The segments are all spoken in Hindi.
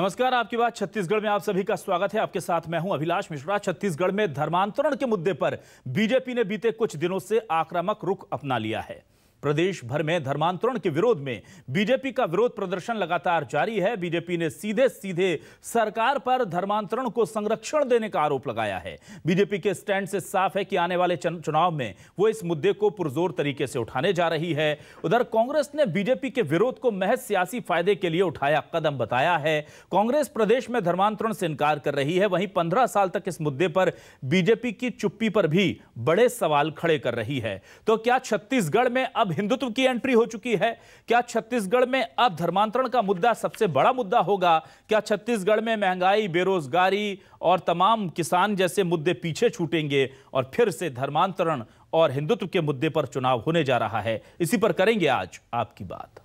नमस्कार, आपकी बात छत्तीसगढ़ में आप सभी का स्वागत है। आपके साथ मैं हूं अभिलाष मिश्रा। छत्तीसगढ़ में धर्मांतरण के मुद्दे पर बीजेपी ने बीते कुछ दिनों से आक्रामक रुख अपना लिया है। प्रदेश भर में धर्मांतरण के विरोध में बीजेपी का विरोध प्रदर्शन लगातार जारी है। बीजेपी ने सीधे सीधे सरकार पर धर्मांतरण को संरक्षण देने का आरोप लगाया है। बीजेपी के स्टैंड से साफ है कि आने वाले चुनाव में वो इस मुद्दे को पुरजोर तरीके से उठाने जा रही है। उधर कांग्रेस ने बीजेपी के विरोध को महज सियासी फायदे के लिए उठाया कदम बताया है। कांग्रेस प्रदेश में धर्मांतरण से इनकार कर रही है। वहीं 15 साल तक इस मुद्दे पर बीजेपी की चुप्पी पर भी बड़े सवाल खड़े कर रही है। तो क्या छत्तीसगढ़ में अब हिंदुत्व की एंट्री हो चुकी है? क्या छत्तीसगढ़ में अब धर्मांतरण का मुद्दा सबसे बड़ा मुद्दा होगा? क्या छत्तीसगढ़ में महंगाई, बेरोजगारी और तमाम किसान जैसे मुद्दे पीछे छूटेंगे और फिर से धर्मांतरण और हिंदुत्व के मुद्दे पर चुनाव होने जा रहा है? इसी पर करेंगे आज आपकी बात।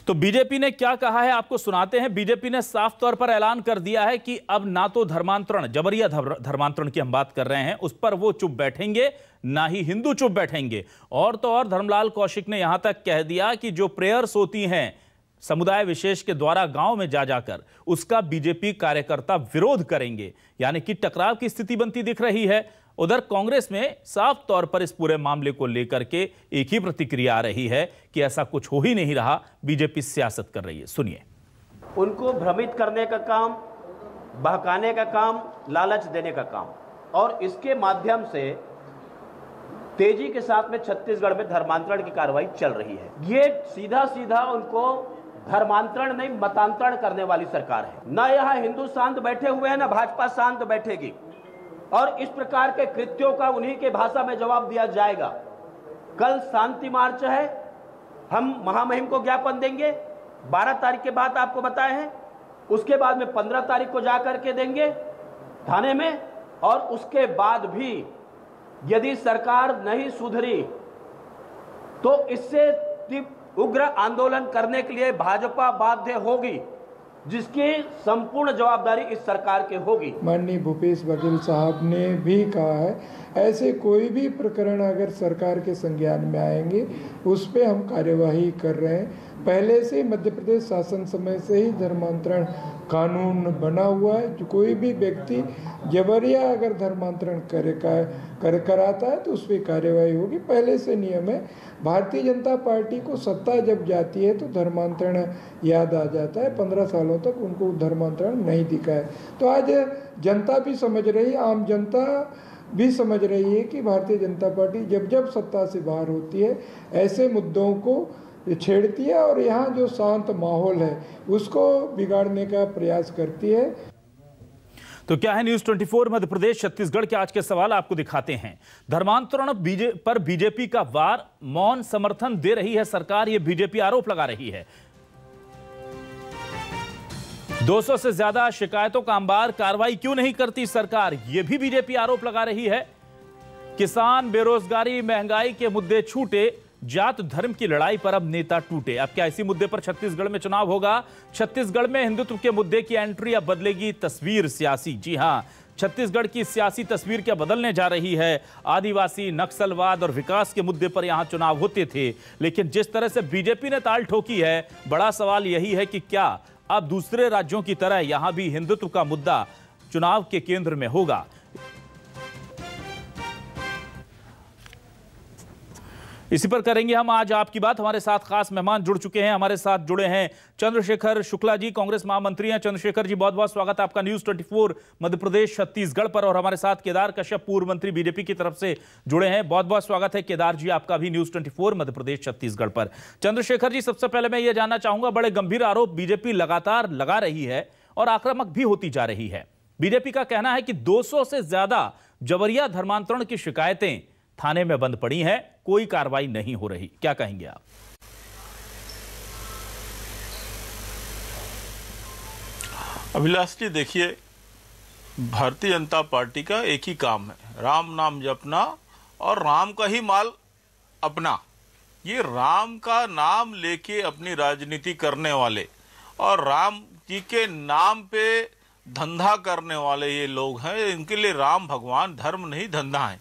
तो बीजेपी ने क्या कहा है आपको सुनाते हैं। बीजेपी ने साफ तौर पर ऐलान कर दिया है कि अब ना तो धर्मांतरण, जबरिया धर्मांतरण की हम बात कर रहे हैं, उस पर वो चुप बैठेंगे, ना ही हिंदू चुप बैठेंगे। और तो और धर्मलाल कौशिक ने यहां तक कह दिया कि जो प्रेयर्स होती हैं समुदाय विशेष के द्वारा गांव में जा जाकर, उसका बीजेपी कार्यकर्ता विरोध करेंगे। यानी कि टकराव की स्थिति बनती दिख रही है। उधर कांग्रेस में साफ तौर पर इस पूरे मामले को लेकर के एक ही प्रतिक्रिया आ रही है कि ऐसा कुछ हो ही नहीं रहा, बीजेपी सियासत कर रही है। सुनिए। उनको भ्रमित करने का काम, बहकाने का काम, लालच देने का काम, और इसके माध्यम से तेजी के साथ में छत्तीसगढ़ में धर्मांतरण की कार्रवाई चल रही है। ये सीधा सीधा उनको धर्मांतरण नहीं, मतांतरण करने वाली सरकार है। न यहाँ हिंदू शांत बैठे हुए हैं, न भाजपा शांत बैठेगी, और इस प्रकार के कृत्यों का उन्हीं के भाषा में जवाब दिया जाएगा। कल शांति मार्च है, हम महामहिम को ज्ञापन देंगे, 12 तारीख के बाद आपको बताए हैं। उसके बाद में 15 तारीख को जाकर के देंगे थाने में, और उसके बाद भी यदि सरकार नहीं सुधरी तो इससे उग्र आंदोलन करने के लिए भाजपा बाध्य होगी, जिसकी संपूर्ण जवाबदारी इस सरकार के होगी। माननीय भूपेश बघेल साहब ने भी कहा है, ऐसे कोई भी प्रकरण अगर सरकार के संज्ञान में आएंगे उस पे हम कार्यवाही कर रहे हैं। पहले से मध्य प्रदेश शासन समय से ही धर्मांतरण कानून बना हुआ है। जो कोई भी व्यक्ति जबरिया अगर धर्मांतरण कराता है तो उस पर कार्यवाही होगी, पहले से नियम है। भारतीय जनता पार्टी को सत्ता जब जाती है तो धर्मांतरण याद आ जाता है। 15 सालों तक उनको धर्मांतरण नहीं दिखा है। तो आज जनता भी समझ रही, आम जनता भी समझ रही है कि भारतीय जनता पार्टी जब जब सत्ता से बाहर होती है ऐसे मुद्दों को छेड़ती है और यहाँ जो शांत माहौल है उसको बिगाड़ने का प्रयास करती है। तो क्या है न्यूज़ 24 मध्य प्रदेश छत्तीसगढ़ के आज के सवाल आपको दिखाते हैं। धर्मांतरण पर बीजेपी का वार, मौन समर्थन दे रही है सरकार, यह बीजेपी आरोप लगा रही है। 200 से ज्यादा शिकायतों का अंबार, कार्रवाई क्यों नहीं करती सरकार, यह भी बीजेपी आरोप लगा रही है। किसान, बेरोजगारी, महंगाई के मुद्दे छूटे, जात धर्म की लड़ाई पर अब नेता टूटे। अब क्या इसी मुद्दे पर छत्तीसगढ़ में चुनाव होगा? छत्तीसगढ़ में हिंदुत्व के मुद्दे की एंट्री, अब बदलेगी तस्वीर सियासी। जी हां, छत्तीसगढ़ की सियासी तस्वीर क्या बदलने जा रही है। आदिवासी, नक्सलवाद और विकास के मुद्दे पर यहां चुनाव होते थे, लेकिन जिस तरह से बीजेपी ने ताल ठोकी है, बड़ा सवाल यही है कि क्या अब दूसरे राज्यों की तरह यहां भी हिंदुत्व का मुद्दा चुनाव के केंद्र में होगा। इसी पर करेंगे हम आज आपकी बात। हमारे साथ खास मेहमान जुड़ चुके हैं। हमारे साथ जुड़े हैं चंद्रशेखर शुक्ला जी, कांग्रेस महामंत्री हैं। चंद्रशेखर जी, बहुत बहुत स्वागत है आपका न्यूज़ 24 मध्य प्रदेश छत्तीसगढ़ पर। और हमारे साथ केदार कश्यप, पूर्व मंत्री, बीजेपी की तरफ से जुड़े हैं। बहुत बहुत स्वागत है केदार जी आपका भी न्यूज़ 24 मध्य प्रदेश छत्तीसगढ़ पर। चंद्रशेखर जी, सबसे पहले मैं ये जानना चाहूंगा, बड़े गंभीर आरोप बीजेपी लगातार लगा रही है और आक्रामक भी होती जा रही है। बीजेपी का कहना है कि 200 से ज्यादा जबरिया धर्मांतरण की शिकायतें थाने में बंद पड़ी हैं, कोई कार्रवाई नहीं हो रही। क्या कहेंगे आप? अभिलाष जी, देखिए, भारतीय जनता पार्टी का एक ही काम है, राम नाम जपना और राम का ही माल अपना। ये राम का नाम लेके अपनी राजनीति करने वाले और राम जी के नाम पे धंधा करने वाले ये लोग हैं, इनके लिए राम भगवान धर्म नहीं धंधा है।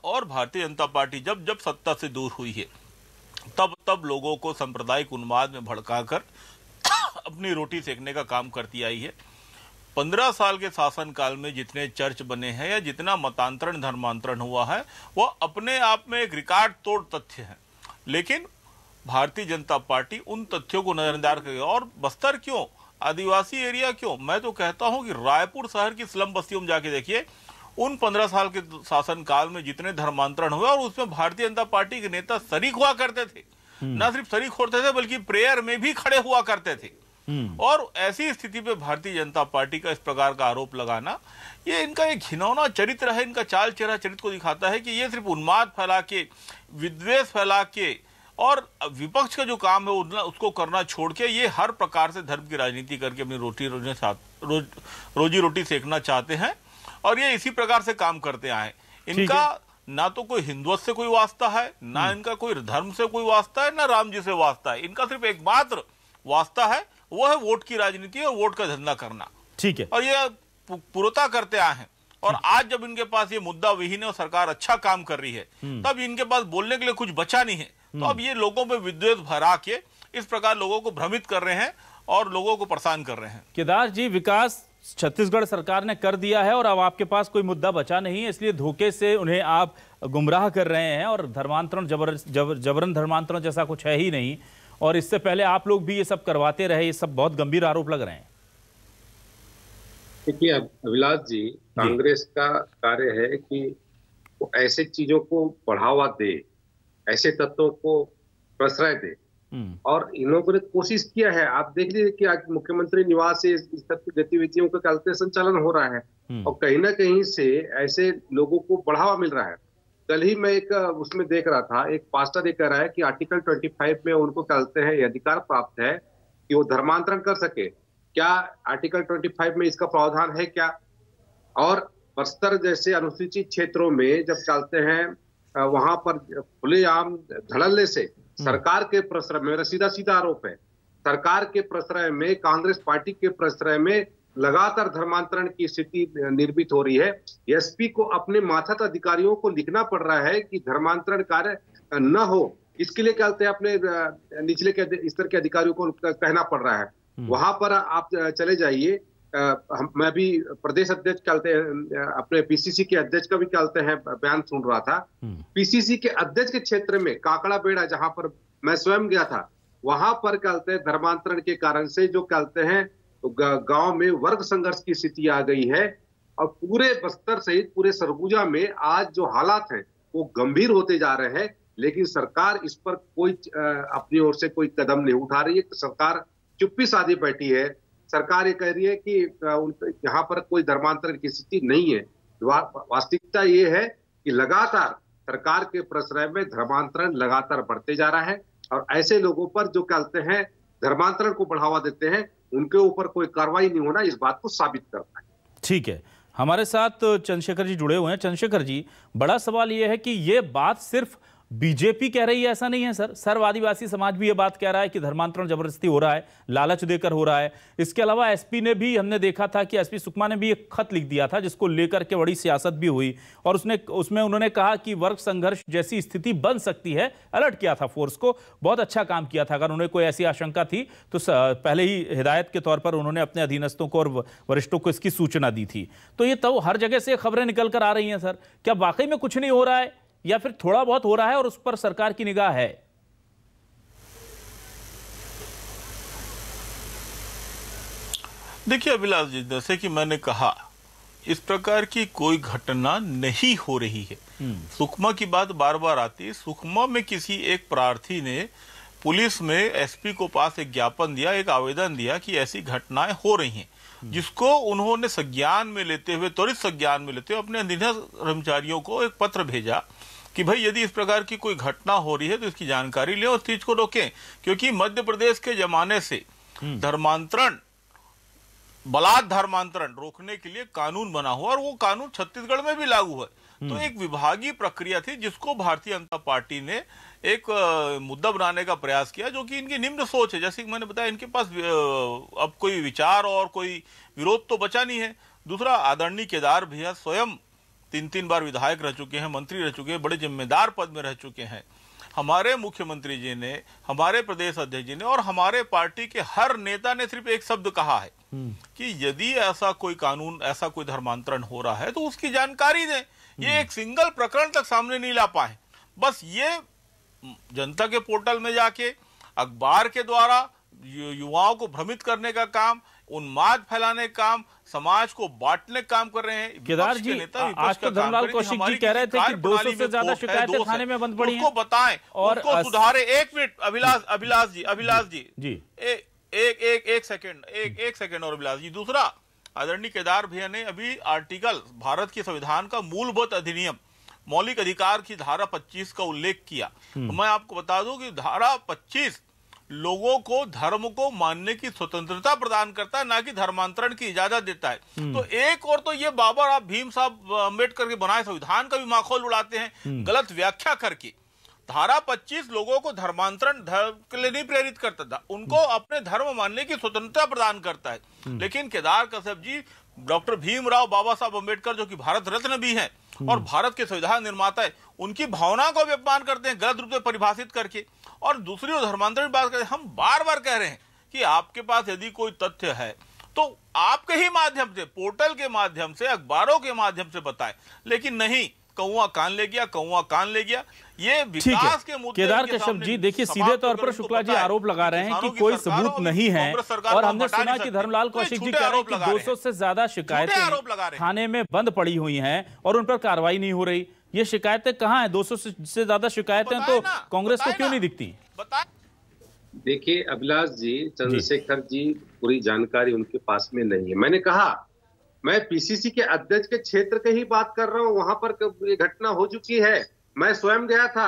और भारतीय जनता पार्टी जब जब सत्ता से दूर हुई है तब तब लोगों को सांप्रदायिक उन्माद में भड़काकर अपनी रोटी सेकने का काम करती आई है। 15 साल के शासनकाल में जितने चर्च बने हैं या जितना मतांतरण धर्मांतरण हुआ है वह अपने आप में एक रिकॉर्ड तोड़ तथ्य है, लेकिन भारतीय जनता पार्टी उन तथ्यों को नजरअंदाज करेगी। और बस्तर क्यों, आदिवासी एरिया क्यों, मैं तो कहता हूं कि रायपुर शहर की स्लम बस्तियों में जाके देखिए, उन 15 साल के शासनकाल में जितने धर्मांतरण हुए और उसमें भारतीय जनता पार्टी के नेता शरीक हुआ करते थे, न सिर्फ शरीक होते थे बल्कि प्रेयर में भी खड़े हुआ करते थे। और ऐसी स्थिति पे भारतीय जनता पार्टी का इस प्रकार का आरोप लगाना, ये इनका एक घिनौना चरित्र है, इनका चाल चेहरा चरित्र को दिखाता है कि ये सिर्फ उन्माद फैला के, विद्वेष फैला के और विपक्ष का जो काम है उसको करना छोड़ के ये हर प्रकार से धर्म की राजनीति करके अपनी रोजी रोटी सेकना चाहते हैं। और ये इसी प्रकार से काम करते आए। इनका ना तो कोई हिंदुत्व से कोई वास्ता है, ना इनका कोई धर्म से कोई वास्ता है, ना राम जी से वास्ता है। इनका सिर्फ एकमात्र वास्ता है, वो है वोट की राजनीति और वोट का धंधा करना। ठीक है। और ये पुरता करते आए हैं। और आज जब इनके पास ये मुद्दा विहीन है और सरकार अच्छा काम कर रही है, तब इनके पास बोलने के लिए कुछ बचा नहीं है। तो अब ये लोगों पे विद्वेष भरा के इस प्रकार लोगों को भ्रमित कर रहे हैं और लोगों को परेशान कर रहे हैं। केदार जी, विकास छत्तीसगढ़ सरकार ने कर दिया है और अब आपके पास कोई मुद्दा बचा नहीं है, इसलिए धोखे से उन्हें आप गुमराह कर रहे हैं और धर्मांतरण जबरन धर्मांतरण जैसा कुछ है ही नहीं। और इससे पहले आप लोग भी ये सब करवाते रहे, ये सब बहुत गंभीर आरोप लग रहे हैं। देखिए अभिलाष जी, कांग्रेस का कार्य है कि वो ऐसे चीजों को बढ़ावा दे, ऐसे तत्वों को प्रश्रय दे। और इन लोगों ने कोशिश किया है, आप देख लीजिए कि आज मुख्यमंत्री निवास से इस तरह की गतिविधियों का चलते संचालन हो रहा है और कहीं ना कहीं से ऐसे लोगों को बढ़ावा मिल रहा है। कल ही मैं एक उसमें देख रहा था, एक पास्टर ये कह रहा है कि आर्टिकल 25 में उनको कहते हैं अधिकार प्राप्त है कि वो धर्मांतरण कर सके। क्या आर्टिकल 25 में इसका प्रावधान है क्या? और बस्तर जैसे अनुसूचित क्षेत्रों में जब चलते हैं वहां पर खुलेआम धड़ल्ले से सरकार के प्रश्रय में, मेरा सीधा सीधा आरोप है, सरकार के प्रश्रय में, कांग्रेस पार्टी के प्रश्रय में लगातार धर्मांतरण की स्थिति निर्मित हो रही है। एसपी को अपने माथात अधिकारियों को लिखना पड़ रहा है कि धर्मांतरण कार्य न हो। इसके लिए कहते हैं अपने निचले के स्तर के अधिकारियों को कहना पड़ रहा है। वहां पर आप चले जाइए, मैं भी प्रदेश अध्यक्ष कहते हैं, अपने पीसीसी के अध्यक्ष का भी कहते हैं बयान सुन रहा था। पीसीसी के अध्यक्ष के क्षेत्र में काकड़ा बेड़ा, जहां पर मैं स्वयं गया था, वहां पर कहते हैं धर्मांतरण के कारण से जो कहते हैं गांव में वर्ग संघर्ष की स्थिति आ गई है। और पूरे बस्तर सहित पूरे सरगुजा में आज जो हालात हैं वो गंभीर होते जा रहे हैं, लेकिन सरकार इस पर कोई अपनी ओर से कोई कदम नहीं उठा रही है। सरकार चुप्पी साधी बैठी है। सरकार ये कह रही है कि यहाँ पर कोई धर्मांतरण की स्थिति नहीं है। वास्तविकता ये है कि लगातार सरकार के प्रश्रय में धर्मांतरण लगातार बढ़ते जा रहा है और ऐसे लोगों पर जो कहते हैं धर्मांतरण को बढ़ावा देते हैं, उनके ऊपर कोई कार्रवाई नहीं होना इस बात को साबित करता है। ठीक है, हमारे साथ चंद्रशेखर जी जुड़े हुए हैं। चंद्रशेखर जी, बड़ा सवाल यह है कि ये बात सिर्फ बीजेपी कह रही है ऐसा नहीं है सर, सर्व आदिवासी समाज भी ये बात कह रहा है कि धर्मांतरण जबरदस्ती हो रहा है, लालच देकर हो रहा है। इसके अलावा एसपी ने भी, हमने देखा था कि एसपी सुकमा ने भी एक खत लिख दिया था जिसको लेकर के बड़ी सियासत भी हुई और उसमें उन्होंने कहा कि वर्ग संघर्ष जैसी स्थिति बन सकती है, अलर्ट किया था फोर्स को। बहुत अच्छा काम किया था। अगर उन्हें कोई ऐसी आशंका थी तो पहले ही हिदायत के तौर पर उन्होंने अपने अधीनस्थों को और वरिष्ठों को इसकी सूचना दी थी। तो ये तो हर जगह से खबरें निकल कर आ रही हैं सर, क्या वाकई में कुछ नहीं हो रहा है या फिर थोड़ा बहुत हो रहा है और उस पर सरकार की निगाह है? देखिए अभिलाष जी, जैसे कि मैंने कहा, इस प्रकार की कोई घटना नहीं हो रही है। सुकमा की बात बार बार आती है। सुकमा में किसी एक प्रार्थी ने पुलिस में एसपी को पास एक ज्ञापन दिया, एक आवेदन दिया कि ऐसी घटनाएं हो रही हैं, जिसको उन्होंने संज्ञान में लेते हुए, त्वरित संज्ञान में लेते हुए अपने अधीनस्थ कर्मचारियों को एक पत्र भेजा कि भाई यदि इस प्रकार की कोई घटना हो रही है तो इसकी जानकारी लें और चीज को रोकें। क्योंकि मध्य प्रदेश के जमाने से धर्मांतरण, बलात् धर्मांतरण रोकने के लिए कानून बना हुआ और वो कानून छत्तीसगढ़ में भी लागू है। तो एक विभागीय प्रक्रिया थी जिसको भारतीय जनता पार्टी ने एक मुद्दा बनाने का प्रयास किया, जो कि इनकी निम्न सोच है। जैसे कि मैंने बताया, इनके पास अब कोई विचार और कोई विरोध तो बचा नहीं है। दूसरा, आदरणीय केदार भैया स्वयं 3-3 बार विधायक रह चुके हैं, मंत्री रह चुके हैं, बड़े जिम्मेदार पद में रह चुके हैं। हमारे मुख्यमंत्री जी ने, हमारे प्रदेश अध्यक्ष जी ने और हमारे पार्टी के हर नेता ने सिर्फ एक शब्द कहा है कि यदि ऐसा कोई कानून, ऐसा कोई धर्मांतरण हो रहा है तो उसकी जानकारी दें। ये एक सिंगल प्रकरण तक सामने नहीं ला पाए। बस ये जनता के पोर्टल में जाके अखबार के द्वारा युवाओं को भ्रमित करने का काम, उन्माद फैलाने का काम, समाज को बांटने का काम कर रहे हैं। केदार जी, आज तो धर्मलाल कौशिक जी कह रहे थे कि 200 से ज्यादा शिकायतें थाने में बंद पड़ी हैं। उनको बताएं और उनको सुधारे। एक मिनट अभिलाष जी एक सेकंड और अभिलाष जी। दूसरा, आदरणीय केदार भैया ने अभी आर्टिकल, भारत के संविधान का मूलभूत अधिनियम मौलिक अधिकार की धारा 25 का उल्लेख किया। तो मैं आपको बता दूं कि धारा 25 लोगों को धर्म को मानने की स्वतंत्रता प्रदान करता है, ना कि धर्मांतरण की इजाजत देता है। तो एक और तो ये बाबा भीम साहब अम्बेडकर के बनाए संविधान का भी माखौल उड़ाते हैं गलत व्याख्या करके। धारा 25 लोगों को धर्मांतरण के लिए नहीं प्रेरित करता था, उनको अपने धर्म मानने की स्वतंत्रता प्रदान करता है। लेकिन केदार कश्यप जी डॉक्टर भीमराव बाबा साहब अम्बेडकर, जो कि भारत रत्न भी हैं और भारत के संविधान निर्माता है, उनकी भावना को भी अपमान करते हैं गलत रूप से परिभाषित करके। और दूसरी ओर धर्मांतरण की बात करें, हम बार बार कह रहे हैं कि आपके पास यदि कोई तथ्य है तो आपके ही माध्यम से, पोर्टल के माध्यम से, अखबारों के माध्यम से बताएं। लेकिन नहीं, कौवा कान ले गया। ये विकास के मुद्दे। केदार कश्यप जी, देखिए सीधे तौर पर शुक्ला जी आरोप लगा रहे हैं कि कोई सबूत नहीं है, और हमने सुना कि धर्मलाल कौशिक जी कह रहे हैं कि 200 से ज्यादा शिकायतें थाने में बंद पड़ी हुई हैं और उन पर कार्रवाई नहीं हो रही। ये शिकायतें कहां हैं? 200 से ज्यादा शिकायतें तो कांग्रेस को क्यों नहीं दिखती? देखिए अभिलाष जी, चंद्रशेखर जी पूरी जानकारी उनके पास में नहीं है। मैंने कहा, मैं पीसीसी के अध्यक्ष के क्षेत्र की ही बात कर रहा हूं, वहां पर ये घटना हो चुकी है। मैं स्वयं गया था।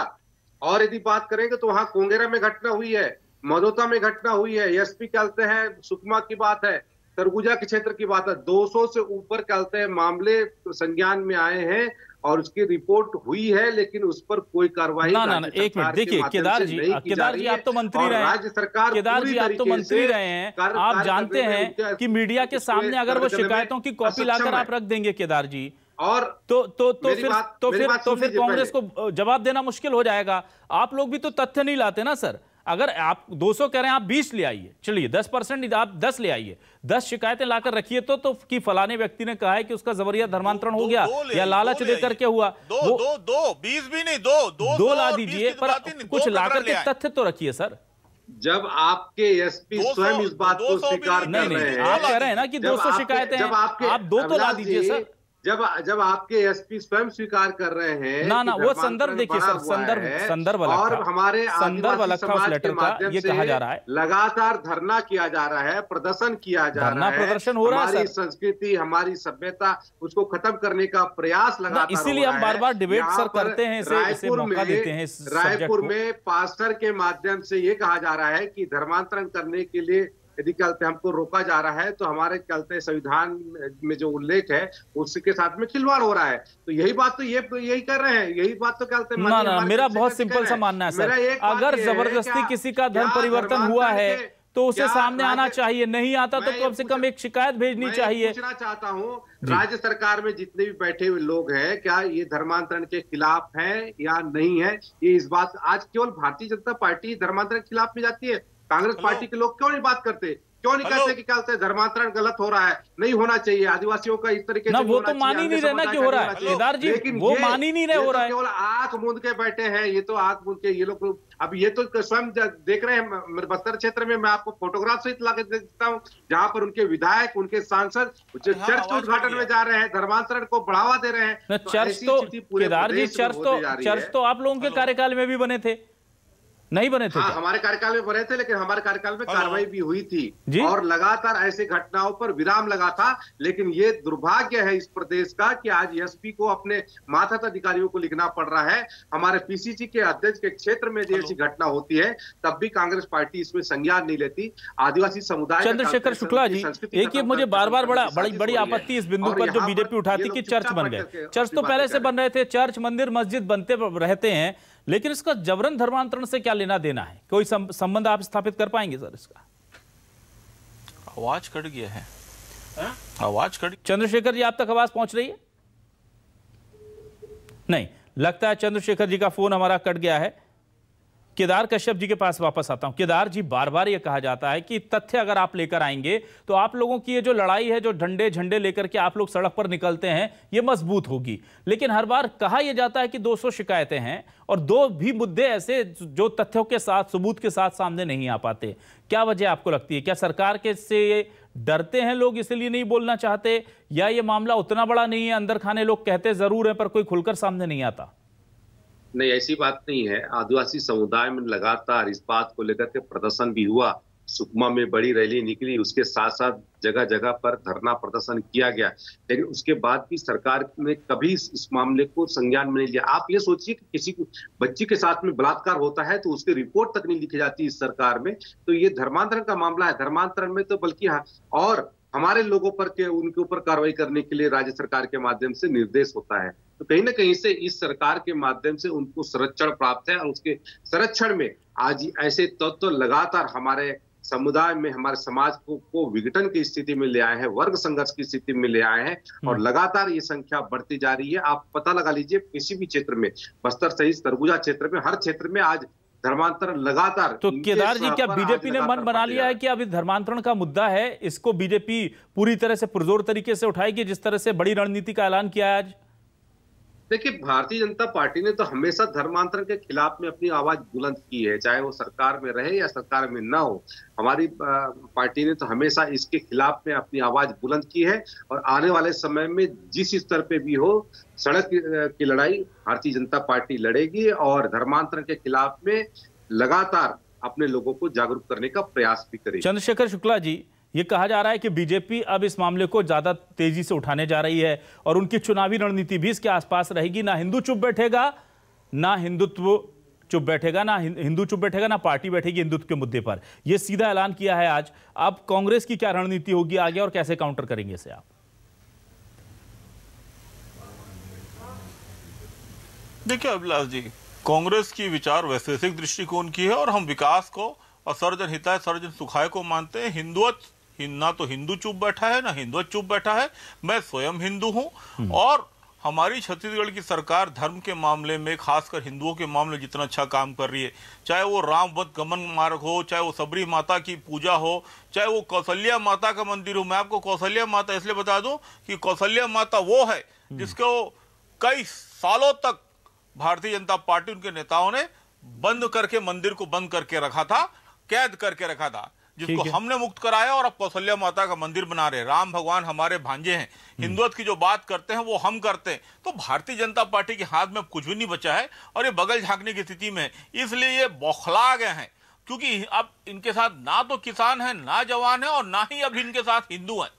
और यदि बात करेंगे तो वहां कोंगेरा में घटना हुई है, मदोता में घटना हुई है, एसपी कहते हैं सुकमा की बात है, सरगुजा के क्षेत्र की बात है। 200 से ऊपर कहते हैं मामले संज्ञान में आए हैं और उसकी रिपोर्ट हुई है, लेकिन उस पर कोई कार्रवाई ना। एक मिनट देखिए केदार जी, आप तो मंत्री रहे हैं, राज्य सरकार केदार जी आप तो मंत्री रहे हैं, आप जानते हैं कि मीडिया के सामने अगर वो शिकायतों की कॉपी लाकर आप रख देंगे केदार जी, और फिर कांग्रेस को जवाब देना मुश्किल हो जाएगा। आप लोग भी तो तथ्य नहीं लाते ना सर। अगर आप 200 कह रहे हैं, आप 20 ले आइए, चलिए 10% आप 10 ले आइए, 10 शिकायतें लाकर रखिए तो कि फलाने व्यक्ति ने कहा है कि उसका जबरिया धर्मांतरण हो गया या लालच देकर के हुआ। 20 भी नहीं, दो ला दीजिए, पर कुछ लाकर के तथ्य तो रखिए सर। जब आपके एसपी स्वयं इस बात को स्वीकार कर रहे हैं, आप कह रहे हैं ना कि 200 शिकायतें, आप 2 तो ला दीजिए सर। जब आपके एसपी स्वयं स्वीकार कर रहे हैं ना वो संदर्भ देखिए सर, संदर्भ और हमारे संदर्भ अलग था उस लेटर का, ये कहा जा रहा है लगातार धरना किया जा रहा है, प्रदर्शन किया जा रहा है, प्रदर्शन हो रहा है, हमारी संस्कृति, हमारी सभ्यता, उसको खत्म करने का प्रयास लगातार, इसीलिए हम बार बार डिबेट सर करते हैं, इसे मौका देते हैं। रायपुर में पास्टर के माध्यम से ये कहा जा रहा है कि धर्मांतरण करने के लिए यदि कहते हमको रोका जा रहा है तो हमारे कहते संविधान में जो उल्लेख है उसके साथ में खिलवाड़ हो रहा है। तो यही बात तो यही कर रहे हैं, यही बात तो कहते हैं। ना, मेरा बहुत सिंपल सा मानना है सर, अगर जबरदस्ती किसी का धर्म परिवर्तन हुआ है तो उसे सामने आना चाहिए, नहीं आता तो कम से कम एक शिकायत भेजनी चाहिए। पूछना चाहता हूँ, राज्य सरकार में जितने भी बैठे हुए लोग हैं, क्या ये धर्मांतरण के खिलाफ हैं या नहीं है? ये इस बात, आज केवल भारतीय जनता पार्टी धर्मांतरण के खिलाफ में जाती है, कांग्रेस पार्टी के लोग क्यों नहीं बात करते? क्यों नहीं कहते कि क्या धर्मांतरण गलत हो रहा है, नहीं होना चाहिए, आदिवासियों का इस तरीके से वो तो मान ही नहीं रहे ना कि हो रहा है केदार जी, वो मान ही नहीं रहे हो रहा है, केवल आंख मूंद के बैठे हैं। ये तो आंख मूंद के ये लोग, अब ये तो स्वयं देख रहे हैं मेरे बस्तर क्षेत्र में, मैं आपको फोटोग्राफ सहित ला के देता हूँ, जहाँ पर उनके विधायक, उनके सांसद चर्च के उद्घाटन में जा रहे हैं, धर्मांतरण को बढ़ावा दे रहे हैं। चर्च तो केदार जी, चर्च तो आप लोगों के कार्यकाल में भी बने थे। नहीं बने थे? हाँ, हमारे कार्यकाल में बने थे, लेकिन हमारे कार्यकाल में कार्रवाई भी हुई थी और लगातार ऐसे घटनाओं पर विराम लगा था। लेकिन ये दुर्भाग्य है इस प्रदेश का कि आज एसपी को अपने मातहत अधिकारियों को लिखना पड़ रहा है। हमारे पीसीसी के अध्यक्ष के क्षेत्र में ऐसी घटना होती है तब भी कांग्रेस पार्टी इसमें संज्ञान नहीं लेती। आदिवासी समुदाय चंद्रशेखर शुक्ला जी, एक ये मुझे बार बार बड़ी आपत्ति इस बिंदु पर जो बीजेपी उठाती कि चर्च बन गए। चर्च तो पहले से बन रहे थे, चर्च मंदिर मस्जिद बनते रहते हैं, लेकिन इसका जबरन धर्मांतरण से क्या लेना देना है? कोई संबंध आप स्थापित कर पाएंगे सर इसका? आवाज कट गया है। आवाज कट। चंद्रशेखर जी, आप तक आवाज पहुंच रही है? नहीं, लगता है चंद्रशेखर जी का फोन हमारा कट गया है। केदार कश्यप जी के पास वापस आता हूं। केदार जी, बार बार यह कहा जाता है कि तथ्य अगर आप लेकर आएंगे तो आप लोगों की ये जो लड़ाई है, जो डंडे झंडे लेकर के आप लोग सड़क पर निकलते हैं, ये मजबूत होगी। लेकिन हर बार कहा यह जाता है कि 200 शिकायतें हैं और 2 भी मुद्दे ऐसे जो तथ्यों के साथ, सबूत के साथ सामने नहीं आ पाते। क्या वजह आपको लगती है? क्या सरकार के से डरते हैं लोग, इसलिए नहीं बोलना चाहते, या ये मामला उतना बड़ा नहीं है, अंदर खाने लोग कहते जरूर है पर कोई खुलकर सामने नहीं आता? नहीं, ऐसी बात नहीं है। आदिवासी समुदाय में लगातार इस बात को लेकर के प्रदर्शन भी हुआ। सुकमा में बड़ी रैली निकली, उसके साथ साथ जगह जगह पर धरना प्रदर्शन किया गया, लेकिन उसके बाद भी सरकार ने कभी इस मामले को संज्ञान में नहीं लिया। आप ये सोचिए कि किसी बच्ची के साथ में बलात्कार होता है तो उसकी रिपोर्ट तक नहीं लिखी जाती इस सरकार में। तो ये धर्मांतरण का मामला है। धर्मांतरण में तो बल्कि और हमारे लोगों पर के उनके ऊपर कार्रवाई करने के लिए राज्य सरकार के माध्यम से निर्देश होता है। तो कहीं ना कहीं से इस सरकार के माध्यम से उनको संरक्षण प्राप्त है और उसके संरक्षण में आज ऐसे तत्व लगातार हमारे समुदाय में, हमारे समाज को विघटन की स्थिति में ले आए हैं, वर्ग संघर्ष की स्थिति में ले आए हैं और लगातार ये संख्या बढ़ती जा रही है। आप पता लगा लीजिए, किसी भी क्षेत्र में, बस्तर सहित सरगुजा क्षेत्र में, हर क्षेत्र में आज धर्मांतरण लगातार। तो केदार जी, क्या बीजेपी ने मन बना लिया है कि अब धर्मांतरण का मुद्दा है, इसको बीजेपी पूरी तरह से पुरजोर तरीके से उठाएगी, जिस तरह से बड़ी रणनीति का ऐलान किया है आज? देखिए, भारतीय जनता पार्टी ने तो हमेशा धर्मांतरण के खिलाफ में अपनी आवाज बुलंद की है, चाहे वो सरकार में रहे या सरकार में ना हो। हमारी पार्टी ने तो हमेशा इसके खिलाफ में अपनी आवाज बुलंद की है और आने वाले समय में जिस स्तर पे भी हो, सड़क की लड़ाई भारतीय जनता पार्टी लड़ेगी और धर्मांतरण के खिलाफ में लगातार अपने लोगों को जागरूक करने का प्रयास भी करेगी। चंद्रशेखर शुक्ला जी, ये कहा जा रहा है कि बीजेपी अब इस मामले को ज्यादा तेजी से उठाने जा रही है और उनकी चुनावी रणनीति भी इसके आसपास रहेगी। ना हिंदू चुप बैठेगा, ना हिंदुत्व चुप बैठेगा, ना हिंदू चुप बैठेगा, ना पार्टी बैठेगी हिंदुत्व के मुद्दे पर। यह सीधा ऐलान किया है आज। अब कांग्रेस की क्या रणनीति होगी आगे और कैसे काउंटर करेंगे इसे आप? देखिए अभिलाष जी, कांग्रेस की विचार वैश्विक दृष्टिकोण की है और हम विकास को और सर्वजन हिताय सर्वजन सुखाय को मानते हैं। हिंदुत्व ना तो हिंदू चुप बैठा है, ना हिंदुत्व चुप बैठा है। मैं स्वयं हिंदू हूं और हमारी छत्तीसगढ़ की सरकार धर्म के मामले में, खासकर हिंदुओं के मामले में जितना अच्छा काम कर रही है, चाहे वो राम वध गमन मार्ग हो, चाहे वो सबरी माता की पूजा हो, चाहे वो कौशल्या माता का मंदिर हो। मैं आपको कौशल्या माता इसलिए बता दूं कि कौशल्या माता वो है जिसको कई सालों तक भारतीय जनता पार्टी, उनके नेताओं ने बंद करके, मंदिर को बंद करके रखा था, कैद करके रखा था, जिसको हमने मुक्त कराया और अब कौशल्या माता का मंदिर बना रहे। राम भगवान हमारे भांजे हैं। हिंदुत्व की जो बात करते हैं वो हम करते हैं। तो भारतीय जनता पार्टी के हाथ में कुछ भी नहीं बचा है और ये बगल झांकने की स्थिति में है। इसलिए ये बौखला गए हैं, क्योंकि अब इनके साथ ना तो किसान है, ना जवान है और ना ही अब इनके साथ हिंदू है।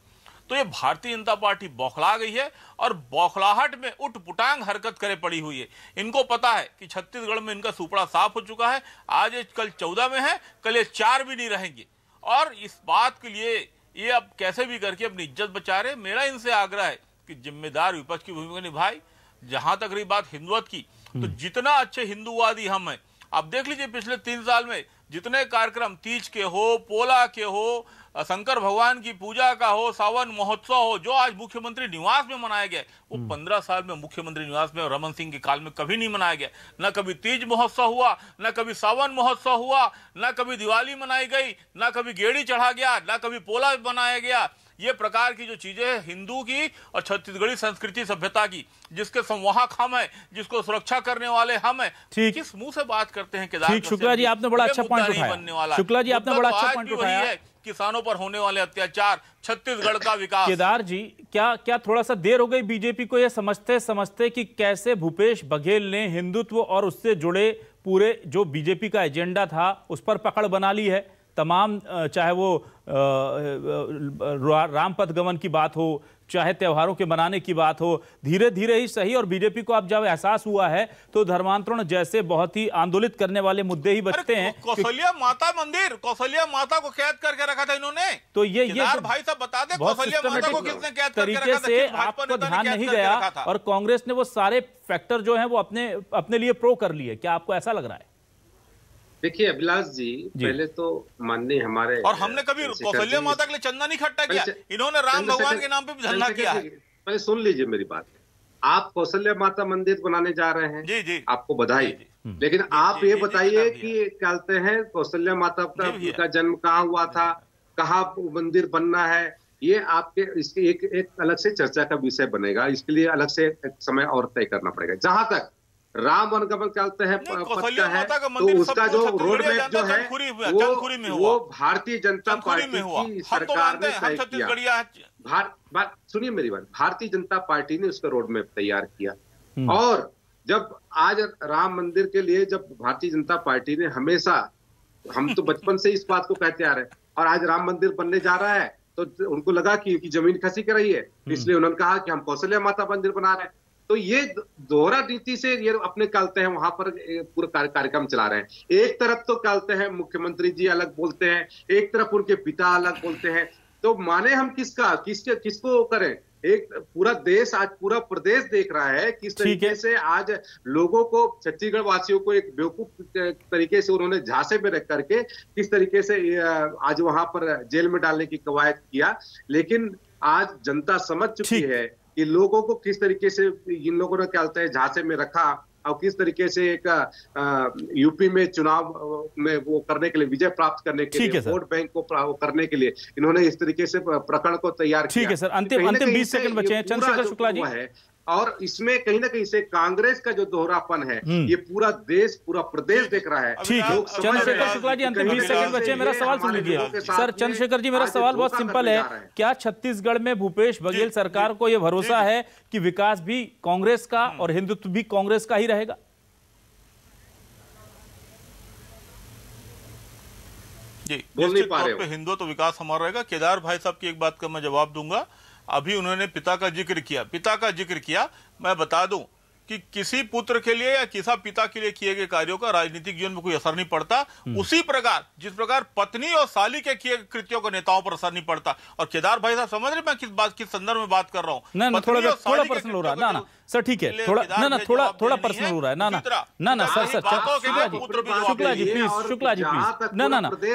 तो ये भारतीय जनता पार्टी बौखला गई है और बौखलाहट में उठपुटांग हरकत करे पड़ी हुई है। इनको पता है कि छत्तीसगढ़ में इनका सुपड़ा साफ हो चुका है। आज कल 14 में है, कल ये 4 भी नहीं रहेंगे और इस बात के लिए ये अब कैसे भी करके अपनी इज्जत बचा रहे। मेरा इनसे आग्रह है कि जिम्मेदार विपक्ष की भूमिका निभाए। जहां तक रही बात हिंदुत्व की, तो जितना अच्छे हिंदूवादी हम हैं, आप देख लीजिए पिछले 3 साल में जितने कार्यक्रम, तीज के हो, पोला के हो, शंकर भगवान की पूजा का हो, सावन महोत्सव हो, जो आज मुख्यमंत्री निवास में मनाया गया, वो 15 साल में मुख्यमंत्री निवास में रमन सिंह के काल में कभी नहीं मनाया गया। न कभी तीज महोत्सव हुआ, न कभी सावन महोत्सव हुआ, न कभी दिवाली मनाई गई, न कभी गेड़ी चढ़ा गया, न कभी पोला बनाया गया। ये प्रकार की जो चीजें हिंदू की और छत्तीसगढ़ी संस्कृति सभ्यता की, जिसके संवाहक हम हैं, जिसको सुरक्षा करने वाले हम हैं, किस मुंह से बात करते हैं? केदार शुक्ला जी, आपने बड़ा अच्छा पॉइंट उठाया। शुक्ला जी, आपने बड़ा अच्छा पॉइंट उठाया। किसानों पर होने वाले अत्याचार, छत्तीसगढ़ का विकास। केदार जी, क्या थोड़ा सा देर हो गई बीजेपी को यह समझते समझते कि कैसे भूपेश बघेल ने हिंदुत्व और उससे जुड़े पूरे जो बीजेपी का एजेंडा था उस पर पकड़ बना ली है। तमाम चाहे वो रामपथ गमन की बात हो, चाहे त्योहारों के मनाने की बात हो, धीरे धीरे ही सही। और बीजेपी को अब जब एहसास हुआ है तो धर्मांतरण जैसे बहुत ही आंदोलित करने वाले मुद्दे ही बचते हैं। कौशल्या माता मंदिर, कौशल्या माता को कैद करके रखा था इन्होंने। तो ये भाई साहब बता दें, कौशल्या माता को किसने कैद करके रखा तरीके से आपको ध्यान नहीं गया और कांग्रेस ने वो सारे फैक्टर जो है वो अपने लिए प्रो कर लिए। क्या आपको ऐसा लग रहा है? देखिए अभिलाष जी, पहले तो माननीय हमारे, और हमने कभी कौशल्या माता के लिए चंदा नहीं इकट्ठा किया, इन्होंने राम भगवान के नाम पे भी धंधा किया है। पहले सुन लीजिए मेरी बात। आप कौशल्या माता मंदिर बनाने जा रहे हैं, जी जी, आपको बधाई। लेकिन आप ये बताइए कि क्या कहते हैं कौशल्या माता का जन्म कहाँ हुआ था, कहाँ मंदिर बनना है, ये आपके इसके एक अलग से चर्चा का विषय बनेगा। इसके लिए अलग से एक समय और तय करना पड़ेगा। जहां तक राम वनगमन कहते हैं पक्का है, तो उसका जो रोड मैप जो है वो भारतीय जनता पार्टी की सरकार ने तय किया। सुनिए मेरी बात, भारतीय जनता पार्टी ने उसका रोड मैप तैयार किया। और जब आज राम मंदिर के लिए जब भारतीय जनता पार्टी ने हमेशा, हम तो बचपन से इस बात को कहते आ रहे हैं, और आज राम मंदिर बनने जा रहा है तो उनको लगा कि जमीन खसी कर रही है, इसलिए उन्होंने कहा कि हम कौशल्या माता मंदिर बना रहे हैं। तो ये दोहरा नीति से ये अपने कहते हैं वहां पर पूरा कार्यक्रम चला रहे हैं। एक तरफ तो कहते हैं मुख्यमंत्री जी अलग बोलते हैं, एक तरफ उनके पिता अलग बोलते हैं। तो माने हम किसको करें? एक पूरा देश, आज पूरा प्रदेश देख रहा है किस तरीके से आज लोगों को, छत्तीसगढ़ वासियों को एक बेवकूफ तरीके से उन्होंने झांसे में रख करके किस तरीके से आज वहां पर जेल में डालने की कवायद किया। लेकिन आज जनता समझ चुकी है कि लोगों को किस तरीके से इन लोगों ने क्या होता है झांसे में रखा, और किस तरीके से एक यूपी में चुनाव में वो करने के लिए, विजय प्राप्त करने के लिए, वोट बैंक को करने के लिए इन्होंने इस तरीके से प्रकरण को तैयार किया। ठीक है सर, अंतिम 20 सेकंड बचे हैं। चंद्रशेखर शुक्ला जी, और इसमें कहीं ना कहीं से कांग्रेस का जो दोहरापन है ये पूरा देश, पूरा प्रदेश देख रहा है। ठीक है चंद्रशेखर शुक्ला जी, अंतिम 20 सेकंड बचे। मेरा सवाल सुन लीजिए सर। चंद्रशेखर जी, मेरा सवाल बहुत सिंपल है। क्या छत्तीसगढ़ में भूपेश बघेल सरकार को यह भरोसा है कि विकास भी कांग्रेस का और हिंदुत्व भी कांग्रेस का ही रहेगा? जी, निश्चित तौर पे हिंदुत्व विकास हमारा रहेगा। केदार भाई साहब की एक बात का मैं जवाब दूंगा। अभी उन्होंने पिता का जिक्र किया, मैं बता दूं कि किसी पुत्र के लिए या किसी पिता के लिए किए गए कार्यों का राजनीतिक जीवन में कोई असर नहीं पड़ता। उसी प्रकार जिस प्रकार पत्नी और साली के किए कृत्यों का नेताओं पर असर नहीं पड़ता। और केदार भाई साहब समझ रहे मैं किस संदर्भ में बात कर रहा हूँ? थोड़ा पर्सनल हो रहा है ना सर। ठीक है, थोड़ा पर्सनल हो रहा है ना सर शुक्ला जी प्लीज ना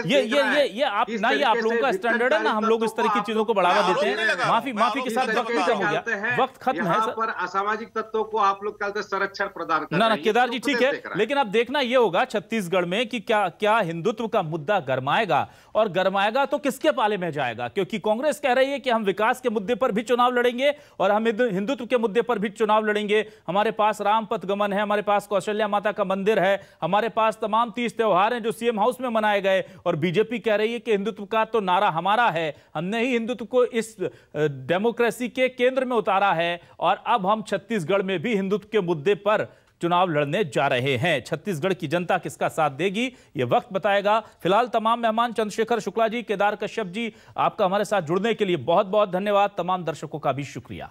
ये आप ना, ये आप लोगों का स्टैंडर्ड है ना। हम लोग इस तरह की चीजों को बढ़ावा देते हैं। माफी के साथ वक्त भी कम हो गया, वक्त खत्म है सर। असामाजिक तत्वों को आप लोग संरक्षण प्रदान कर ना केदार जी, ठीक है, लेकिन अब देखना यह होगा छत्तीसगढ़ में कि क्या हिंदुत्व का मुद्दा गरमाएगा, और गरमाएगा तो किसके पाले में जाएगा? क्योंकि कांग्रेस कह रही है कि हम विकास के मुद्दे पर भी चुनाव लड़ेंगे और हम हिंदुत्व के मुद्दे पर भी चुनाव लड़ेंगे। हमारे पास रामपथ गमन है, हमारे पास कौशल्या माता का मंदिर है, हमारे पास तमाम 30 त्योहार हैं जो सीएम हाउस में मनाए गए। और बीजेपी कह रही है कि हिंदुत्व का तो नारा हमारा है, हमने ही हिंदुत्व को इस डेमोक्रेसी के केंद्र में उतारा है, और अब हम छत्तीसगढ़ में भी हिंदुत्व के मुद्दे पर चुनाव लड़ने जा रहे हैं। छत्तीसगढ़ की जनता किसका साथ देगी यह वक्त बताएगा। फिलहाल तमाम मेहमान चंद्रशेखर शुक्ला जी, केदार कश्यप जी, आपका हमारे साथ जुड़ने के लिए बहुत बहुत धन्यवाद। तमाम दर्शकों का भी शुक्रिया।